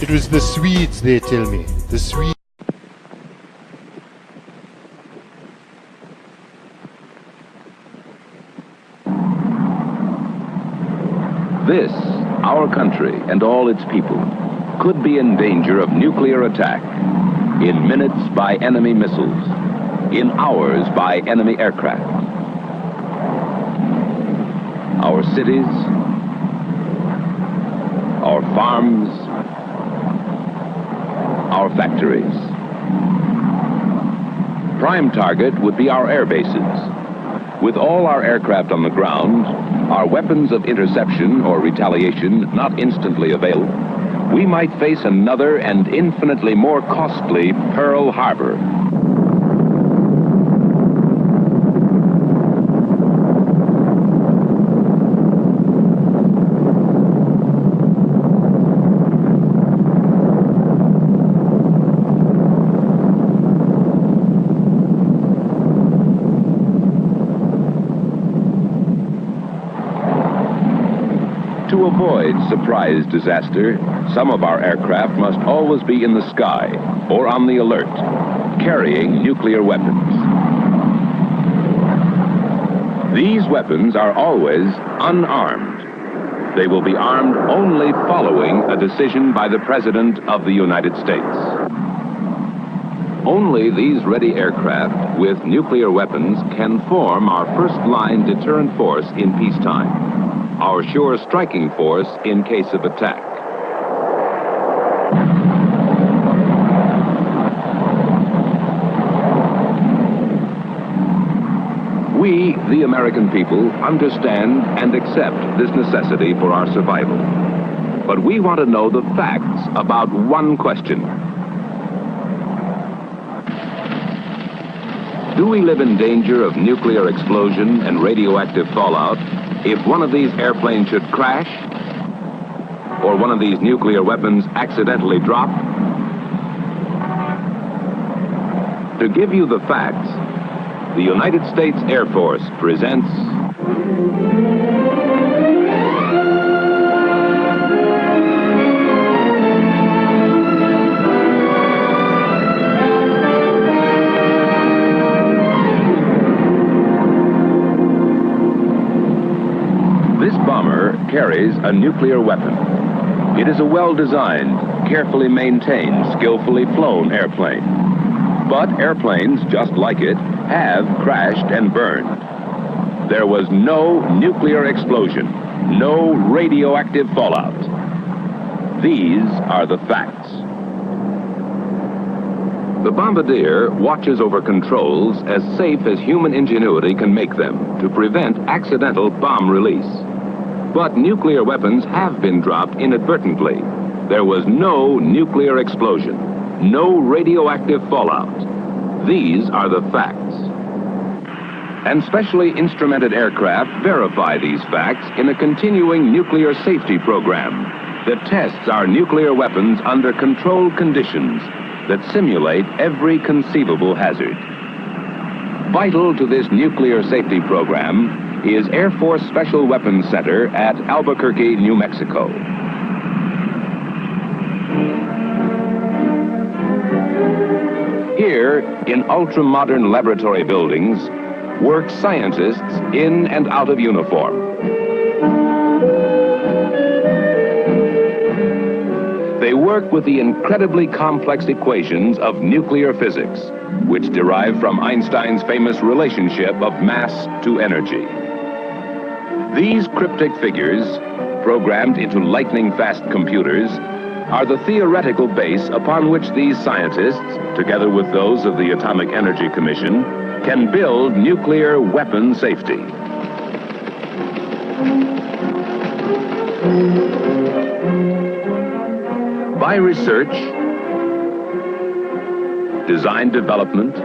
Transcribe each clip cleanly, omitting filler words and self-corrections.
It was the Swedes, they tell me. The Swedes. This, our country and all its people, could be in danger of nuclear attack in minutes by enemy missiles, in hours by enemy aircraft. Our cities, our farms, our factories. Prime target would be our air bases. With all our aircraft on the ground, our weapons of interception or retaliation not instantly available, we might face another and infinitely more costly Pearl Harbor. To avoid surprise disaster, some of our aircraft must always be in the sky or on the alert, carrying nuclear weapons. These weapons are always unarmed. They will be armed only following a decision by the President of the United States. Only these ready aircraft with nuclear weapons can form our first-line deterrent force in peacetime, our sure striking force in case of attack. We, the American people, understand and accept this necessity for our survival. But we want to know the facts about one question. Do we live in danger of nuclear explosion and radioactive fallout if one of these airplanes should crash, or one of these nuclear weapons accidentally drop? To give you the facts, the United States Air Force presents carries a nuclear weapon. It is a well-designed, carefully maintained, skillfully flown airplane. But airplanes, just like it, have crashed and burned. There was no nuclear explosion, no radioactive fallout. These are the facts. The bombardier watches over controls as safe as human ingenuity can make them to prevent accidental bomb release. But nuclear weapons have been dropped inadvertently. There was no nuclear explosion, no radioactive fallout. These are the facts. And specially instrumented aircraft verify these facts in a continuing nuclear safety program that tests our nuclear weapons under controlled conditions that simulate every conceivable hazard. Vital to this nuclear safety program is Air Force Special Weapons Center at Albuquerque, New Mexico. Here, in ultra-modern laboratory buildings, work scientists in and out of uniform. They work with the incredibly complex equations of nuclear physics, which derive from Einstein's famous relationship of mass to energy. These cryptic figures, programmed into lightning-fast computers, are the theoretical base upon which these scientists, together with those of the Atomic Energy Commission, can build nuclear weapon safety. By research, design development,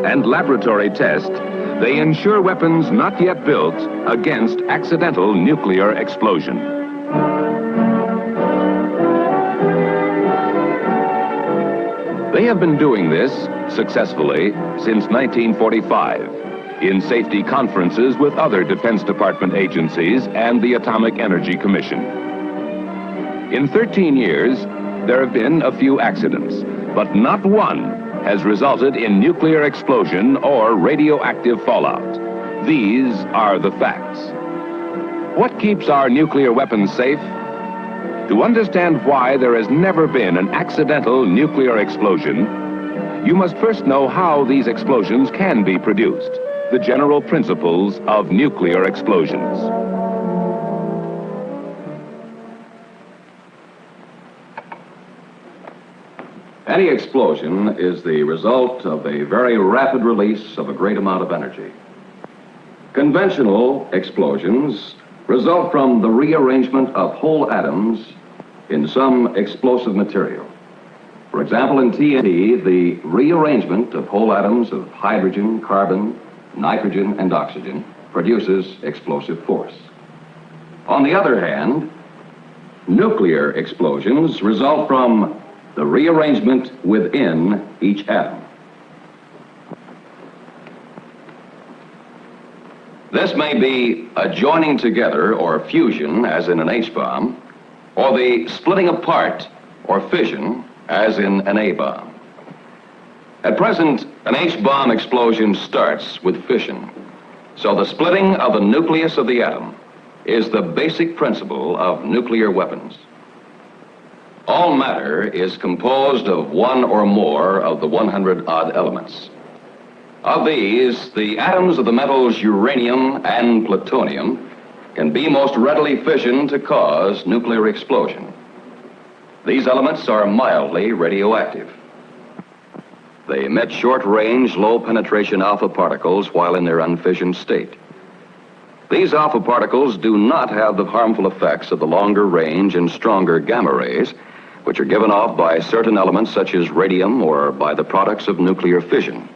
and laboratory test, they ensure weapons not yet built against accidental nuclear explosion. They have been doing this successfully since 1945 in safety conferences with other Defense Department agencies and the Atomic Energy Commission. In 13 years, there have been a few accidents, but not one has resulted in nuclear explosion or radioactive fallout. These are the facts. What keeps our nuclear weapons safe? To understand why there has never been an accidental nuclear explosion, you must first know how these explosions can be produced, the general principles of nuclear explosions. Any explosion is the result of a very rapid release of a great amount of energy. Conventional explosions result from the rearrangement of whole atoms in some explosive material. For example, in TNT, the rearrangement of whole atoms of hydrogen, carbon, nitrogen, and oxygen produces explosive force. On the other hand, nuclear explosions result from the rearrangement within each atom. This may be a joining together or fusion, as in an H-bomb, or the splitting apart or fission, as in an A-bomb. At present, an H-bomb explosion starts with fission. So the splitting of the nucleus of the atom is the basic principle of nuclear weapons. All matter is composed of one or more of the 100-odd elements. Of these, the atoms of the metals uranium and plutonium can be most readily fissioned to cause nuclear explosion. These elements are mildly radioactive. They emit short-range, low-penetration alpha particles while in their unfissioned state. These alpha particles do not have the harmful effects of the longer range and stronger gamma rays, which are given off by certain elements such as radium or by the products of nuclear fission.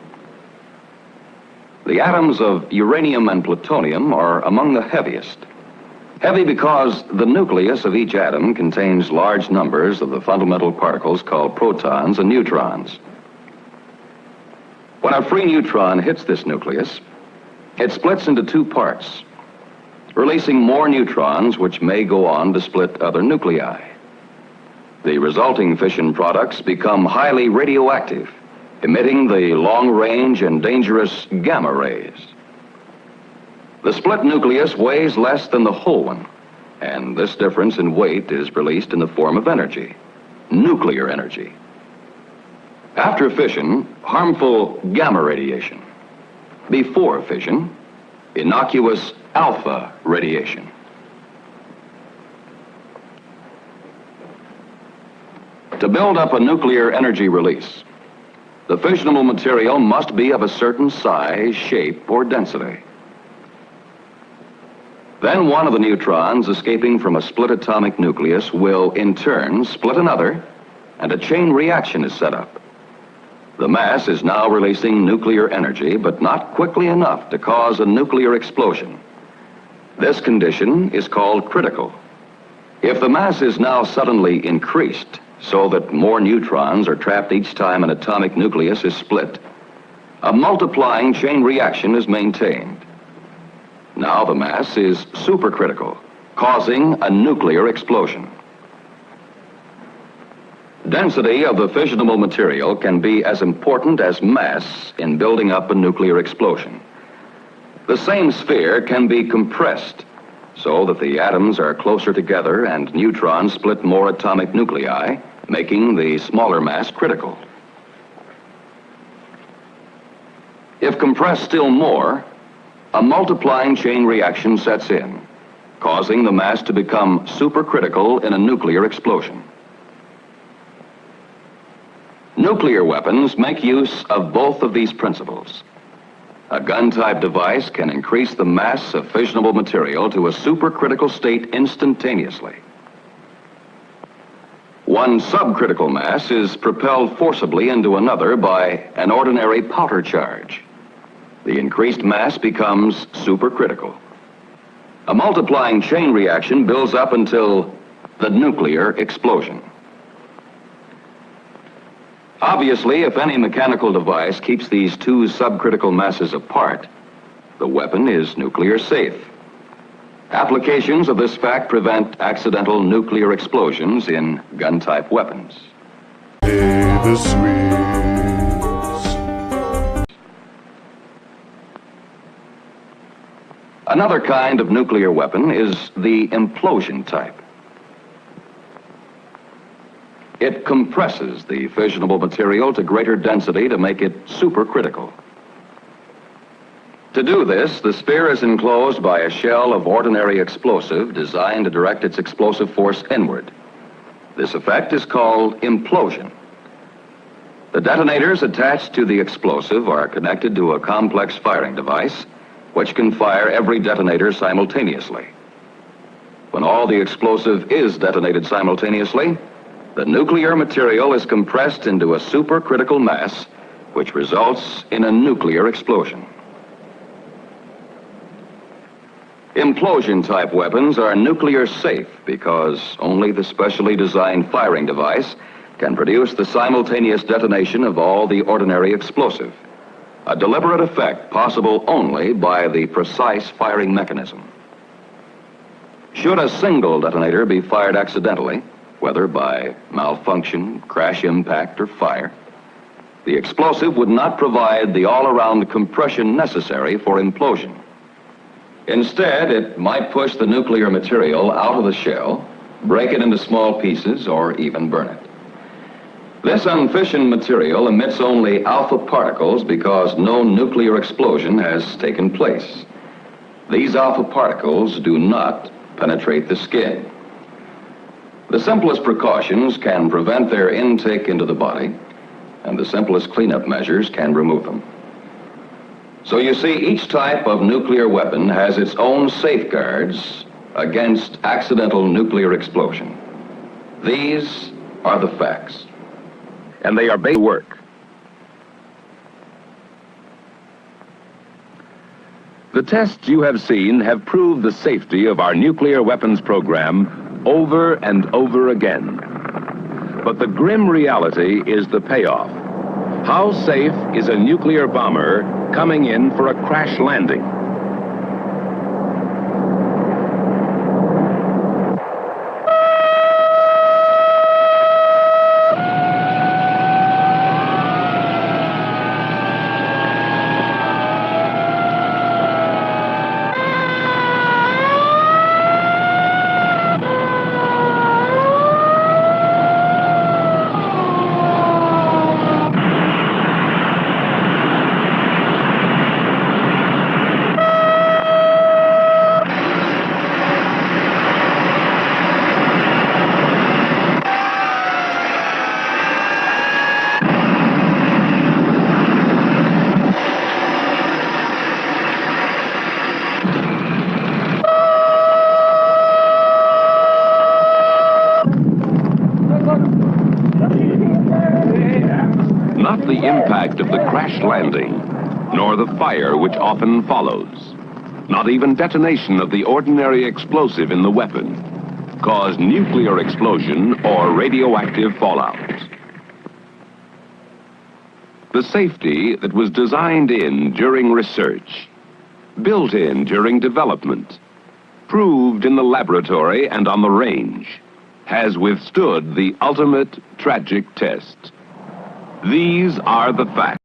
The atoms of uranium and plutonium are among the heaviest. Heavy because the nucleus of each atom contains large numbers of the fundamental particles called protons and neutrons. When a free neutron hits this nucleus, it splits into two parts, releasing more neutrons which may go on to split other nuclei. The resulting fission products become highly radioactive, emitting the long-range and dangerous gamma rays. The split nucleus weighs less than the whole one, and this difference in weight is released in the form of energy, nuclear energy. After fission, harmful gamma radiation. Before fission, innocuous alpha radiation. To build up a nuclear energy release, the fissionable material must be of a certain size, shape, or density. Then one of the neutrons escaping from a split atomic nucleus will, in turn, split another, and a chain reaction is set up. The mass is now releasing nuclear energy, but not quickly enough to cause a nuclear explosion. This condition is called critical. If the mass is now suddenly increased, so that more neutrons are trapped each time an atomic nucleus is split, a multiplying chain reaction is maintained. Now the mass is supercritical, causing a nuclear explosion. Density of the fissionable material can be as important as mass in building up a nuclear explosion. The same sphere can be compressed so that the atoms are closer together and neutrons split more atomic nuclei, making the smaller mass critical. If compressed still more, a multiplying chain reaction sets in, causing the mass to become supercritical in a nuclear explosion. Nuclear weapons make use of both of these principles. A gun-type device can increase the mass of fissionable material to a supercritical state instantaneously. One subcritical mass is propelled forcibly into another by an ordinary powder charge. The increased mass becomes supercritical. A multiplying chain reaction builds up until the nuclear explosion. Obviously, if any mechanical device keeps these two subcritical masses apart, the weapon is nuclear safe. Applications of this fact prevent accidental nuclear explosions in gun-type weapons. Hey, the Swedes. Another kind of nuclear weapon is the implosion type. It compresses the fissionable material to greater density to make it supercritical. To do this, the sphere is enclosed by a shell of ordinary explosive designed to direct its explosive force inward. This effect is called implosion. The detonators attached to the explosive are connected to a complex firing device which can fire every detonator simultaneously. When all the explosive is detonated simultaneously, the nuclear material is compressed into a supercritical mass, which results in a nuclear explosion. Implosion-type weapons are nuclear safe because only the specially designed firing device can produce the simultaneous detonation of all the ordinary explosive, a deliberate effect possible only by the precise firing mechanism. Should a single detonator be fired accidentally, whether by malfunction, crash impact, or fire, the explosive would not provide the all-around compression necessary for implosion. Instead, it might push the nuclear material out of the shell, break it into small pieces, or even burn it. This unfissioned material emits only alpha particles because no nuclear explosion has taken place. These alpha particles do not penetrate the skin. The simplest precautions can prevent their intake into the body, and the simplest cleanup measures can remove them. So you see, each type of nuclear weapon has its own safeguards against accidental nuclear explosion. These are the facts. And they are based on work. The tests you have seen have proved the safety of our nuclear weapons program over and over again. But the grim reality is the payoff. How safe is a nuclear bomber coming in for a crash landing? Not the impact of the crash landing, nor the fire which often follows, not even detonation of the ordinary explosive in the weapon, cause nuclear explosion or radioactive fallout. The safety that was designed in during research, built in during development, proved in the laboratory and on the range, has withstood the ultimate tragic test. These are the facts.